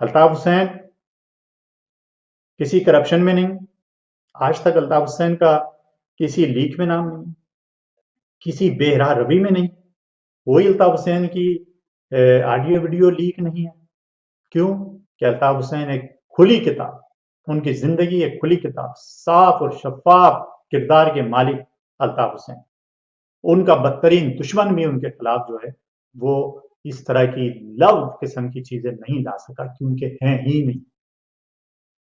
الطاف حسین کسی کرپشن میں نہیں، آج تک الطاف حسین کا کسی لیک میں نام نہیں، کسی بے راہ روی میں نہیں، کوئی الطاف حسین کی آڈیو ویڈیو لیک نہیں ہے۔ کیوں کہ الطاف حسین ایک کھلی کتاب، ان کی زندگی ایک کھلی کتاب، صاف اور شفاف کردار کے مالک الطاف حسین، ان کا بدترین دشمن بھی ان کے خلاف جو ہے وہ اس طرح کی لو قسم کی چیزیں نہیں لا سکا، کیونکہ ہیں ہی نہیں۔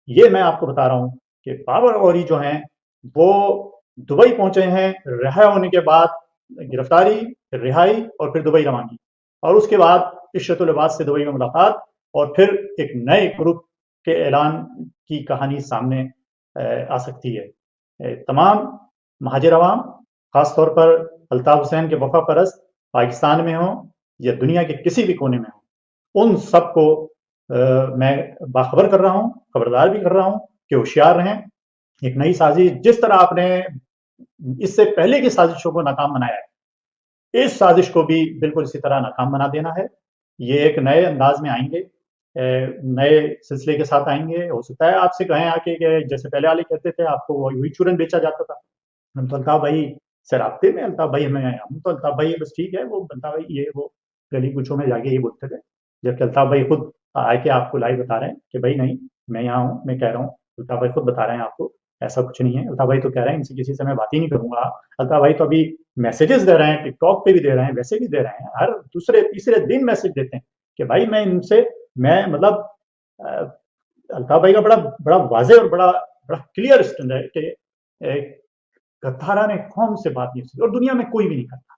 یہ میں آپ کو بتا رہا ہوں کہ بابر غوری جو ہیں وہ دبئی پہنچے ہیں، رہا ہونے کے بعد گرفتاری، پھر رہائی اور پھر دبئی روانگی، اور اس کے بعد عشرت العباد سے دبئی میں ملاقات، اور پھر ایک نئے گروپ کے اعلان کی کہانی سامنے آ سکتی ہے۔ تمام مہاجر عوام، خاص طور پر الطاف حسین کے وفا پرست پاکستان میں ہوں یا دنیا کے کسی بھی کونے میں ہوں، ان سب کو میں باخبر کر رہا ہوں، خبردار بھی کر رہا ہوں کہ ہوشیار رہیں۔ ایک نئی سازش، جس طرح آپ نے اس سے پہلے کی سازشوں کو ناکام بنایا ہے، اس سازش کو بھی بالکل اسی طرح ناکام بنا دینا ہے۔ یہ ایک نئے انداز میں آئیں گے، نئے سلسلے کے ساتھ آئیں گے۔ ہو سکتا ہے آپ سے کہیں آ کے کہ جیسے پہلے والے کہتے تھے آپ کو وہی چورن بیچا جاتا تھا، ہم تو الطاف بھائی سے رابطے میں، الطاف بھائی ہم تو الطاف بھائی بس ٹھیک ہے، وہ الطاف بھائی یہ وہ گلی کوچوں میں جا کے یہ بولتے تھے، جبکہ الطاف بھائی خود آ کے آپ کو لائیو بتا رہے ہیں کہ بھائی نہیں، میں یہاں ہوں، میں کہہ رہا ہوں، الطاف بھائی خود بتا رہے ہیں آپ کو ایسا کچھ نہیں ہے۔ الطاف بھائی تو کہہ رہے ہیں ان سے کسی سے میں بات ہی نہیں کروں گا۔ الطاف بھائی تو ابھی میسیجز دے رہے ہیں، ٹک ٹاک پہ بھی دے رہے ہیں، ویسے بھی دے رہے ہیں، ہر دوسرے تیسرے دن میسج دیتے ہیں کہ بھائی میں ان سے، میں مطلب الطاف بھائی کا بڑا واضح اور بڑا کلیئر اسٹینڈ ہے کہ غدارانہ قوم سے بات نہیں ہوتی، اور دنیا میں کوئی بھی نہیں کرتا۔